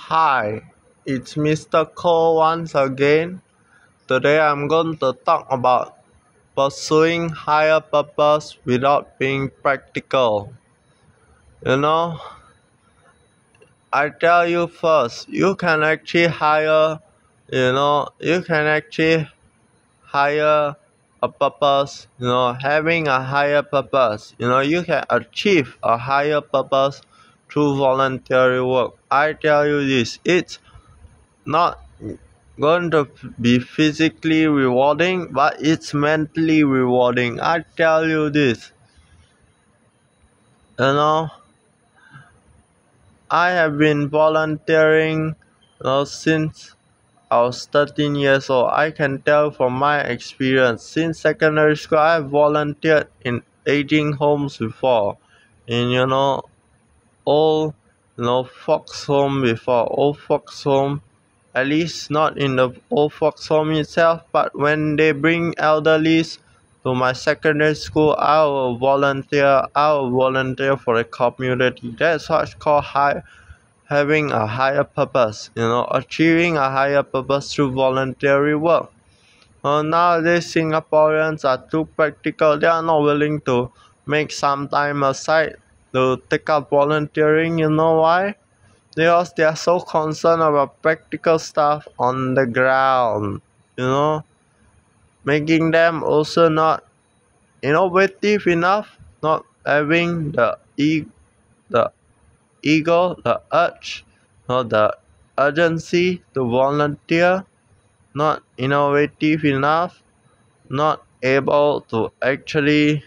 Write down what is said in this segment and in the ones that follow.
Hi, it's Mr. Koh once again. Today I'm going to talk about pursuing higher purpose without being practical. You know, I tell you first, you can actually hire a purpose, having a higher purpose. You can achieve a higher purpose through voluntary work. I tell you this, it's not going to be physically rewarding, but it's mentally rewarding. I tell you this. You know, I have been volunteering since I was 13 years old. I can tell from my experience. Since secondary school, I have volunteered in aging homes before. In old folks home before. Old folks home, at least not in the old folks home itself, but when they bring elderlies to my secondary school, I will volunteer for the community. That's what's called having a higher purpose, achieving a higher purpose through voluntary work. Nowadays Singaporeans are too practical. They are not willing to make some time aside to take up volunteering. You know why? Because they are so concerned about practical stuff on the ground, making them also not innovative enough, not having the ego, the urge, or the urgency to volunteer, not innovative enough, not able to actually,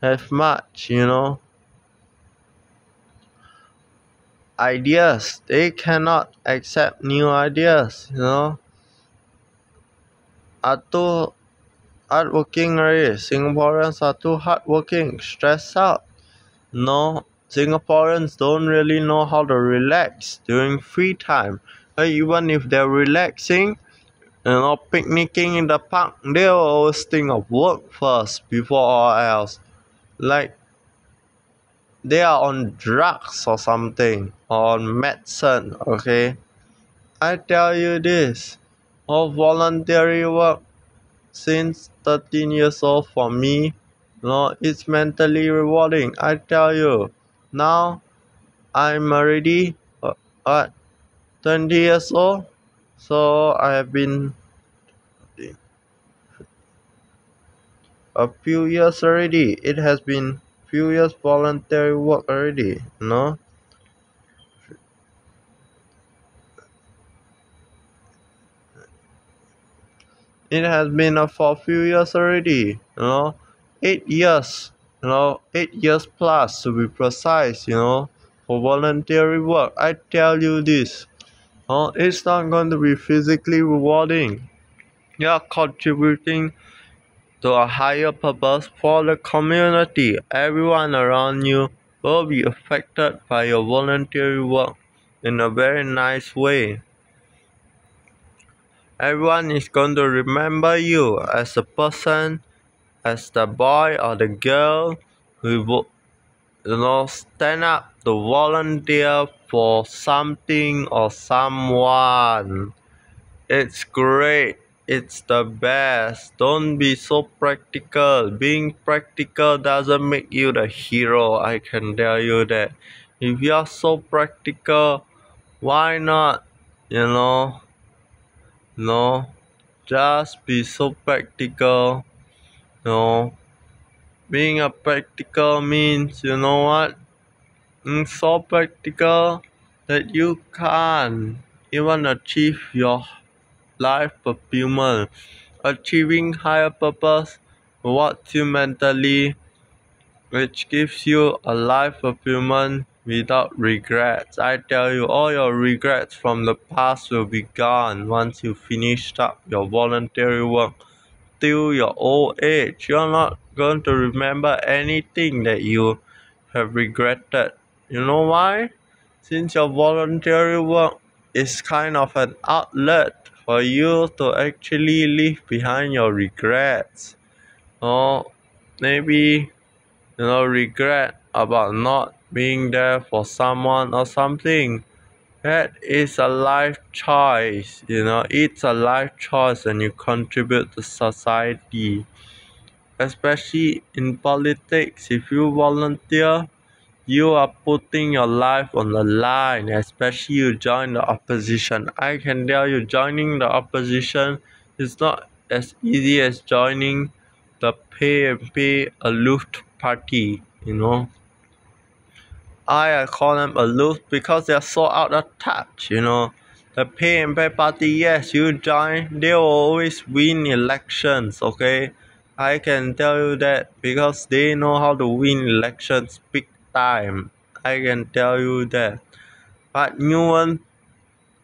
have much, ideas. They cannot accept new ideas, are too hardworking already. Singaporeans are too hardworking, stressed out. No, Singaporeans don't really know how to relax during free time. Even if they're relaxing, picnicking in the park, they will always think of work first before all else. Like they are on drugs or something, or on medicine, okay? I tell you this, all voluntary work since 13 years old for me, it's mentally rewarding. I tell you, now I'm already 20 years old, so I have been a few years already. It has been few years voluntary work already, It has been for a few years already, 8 years, 8 years plus to be precise, for voluntary work. I tell you this, it's not going to be physically rewarding. You are contributing to a higher purpose for the community. Everyone around you will be affected by your voluntary work in a very nice way. Everyone is going to remember you as a person, as the boy or the girl who stand up to volunteer for something or someone. It's great. It's the best. Don't be so practical. Being practical doesn't make you the hero, I can tell you that. If you are so practical, why not, no, just be so practical. Being a practical means, what? So practical that you can't even achieve your life fulfillment. Achieving higher purpose rewards you mentally, which gives you a life fulfillment without regrets. I tell you, all your regrets from the past will be gone once you finish up your voluntary work till your old age. You're not going to remember anything that you have regretted. You know why? Since your voluntary work is kind of an outlet for you to actually leave behind your regrets. Or maybe regret about not being there for someone or something. That is a life choice, it's a life choice and you contribute to society. Especially in politics, if you volunteer, you are putting your life on the line, especially you join the opposition. I can tell you, joining the opposition is not as easy as joining the pay aloof party. I call them aloof because they are so out of touch. The pay party, yes, you join, they will always win elections, okay? I can tell you that because they know how to win elections big time. I can tell you that. But you won't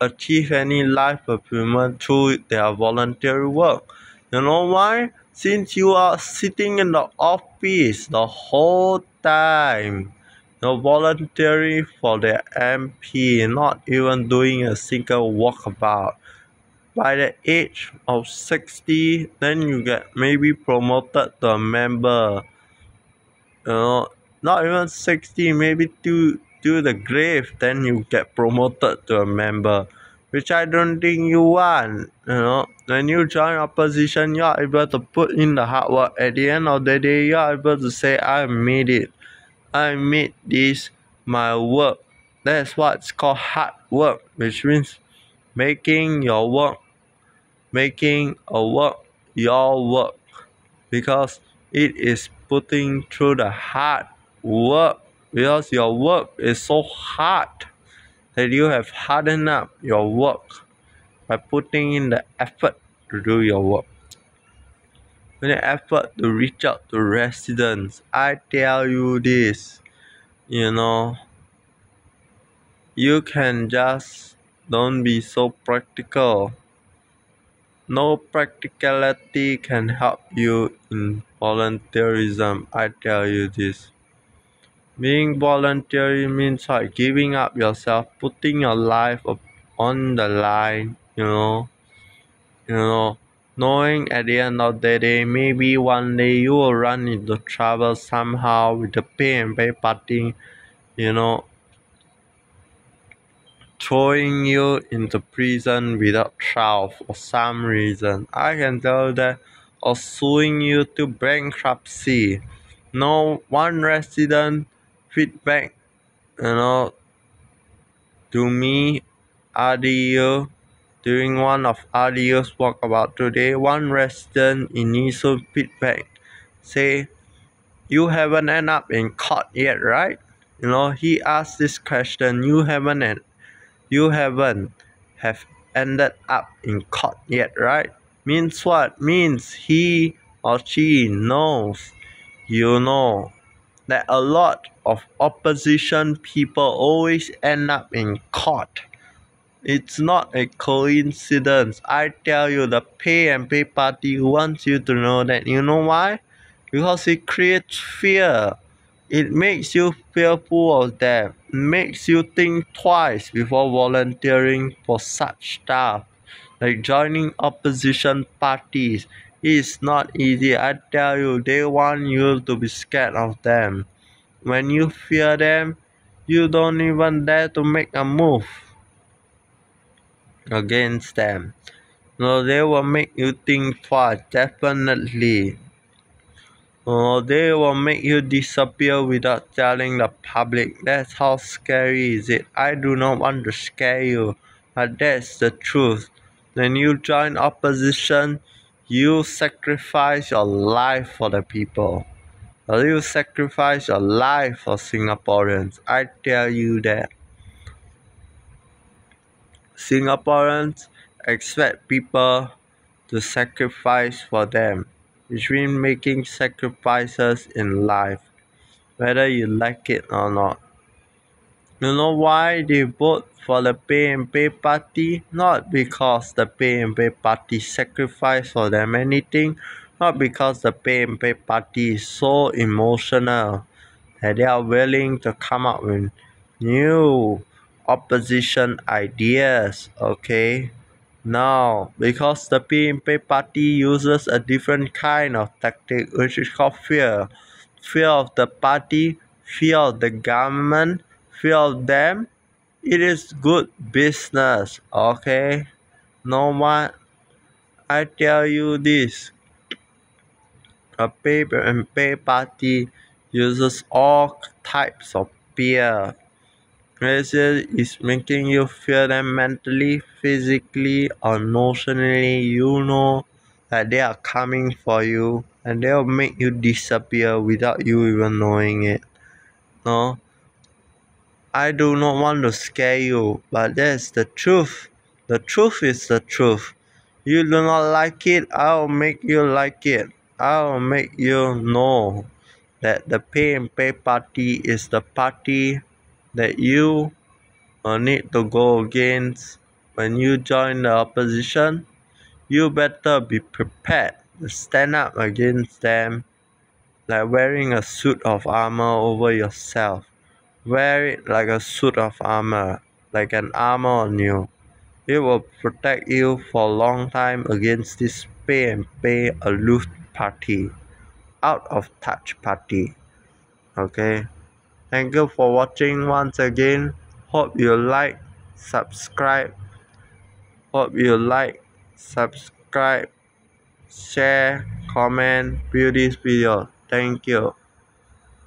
achieve any life fulfillment through their voluntary work. You know why? Since you are sitting in the office the whole time, volunteering for the MP, not even doing a single walkabout. By the age of 60, then you get maybe promoted to a member. you know, Not even 60, maybe to the grave, then you get promoted to a member, which I don't think you want. When you join opposition, you are able to put in the hard work. At the end of the day, you are able to say, I made it. I made this my work. That's what's called hard work, which means making your work, making a work your work, because it is putting through the hard work, because your work is so hard that you have hardened up your work by putting in the effort to do your work. With the effort to reach out to residents, I tell you this, you know, you can just don't be so practical. No practicality can help you in volunteerism, I tell you this. Being voluntary means like giving up yourself, putting your life on the line, you know, knowing at the end of the day, maybe one day you will run into trouble somehow with the pay party, you know, throwing you into prison without trial for some reason. I can tell you that, or suing you to bankruptcy. No one resident feedback, you know, to me, RDU, during one of RDU's walkabout today, one resident initial feedback say, you haven't ended up in court yet, right? He asked this question, you haven't have ended up in court yet, right? Means what? Means he or she knows, that a lot of opposition people always end up in court. It's not a coincidence. I tell you, the pay party wants you to know that. You know why? Because it creates fear. It makes you fearful of them. It makes you think twice before volunteering for such stuff. Like joining opposition parties is not easy. I tell you, they want you to be scared of them. When you fear them, you don't even dare to make a move against them. No, they will make you think twice, definitely. Oh, they will make you disappear without telling the public. That's how scary is it. I do not want to scare you, but that's the truth. When you join opposition, you sacrifice your life for the people. Or you sacrifice your life for Singaporeans. I tell you that. Singaporeans expect people to sacrifice for them, which means making sacrifices in life, whether you like it or not. You know why they vote for the pay party? Not because the pay party sacrificed for them anything, not because the pay party is so emotional that they are willing to come up with new opposition ideas, okay? No, because the PMP party uses a different kind of tactic, which is called fear. Fear of the party, fear the government, fear them. It is good business, okay? No one, I tell you this, a paper and pay party uses all types of fear. Pressure is making you feel them mentally, physically, or emotionally. You know that they are coming for you and they'll make you disappear without you even knowing it. No, I do not want to scare you, but that's the truth. The truth is the truth. You do not like it, I'll make you like it. I'll make you know that the pay and pay party is the party that you need to go against. When you join the opposition, you better be prepared to stand up against them, like wearing a suit of armor over yourself. Wear it like a suit of armor, like an armor on you. It will protect you for a long time against this pay and pay aloof party, out of touch party. Okay? Thank you for watching once again. Hope you like, subscribe. Hope you like, subscribe, share, comment, view this video. Thank you.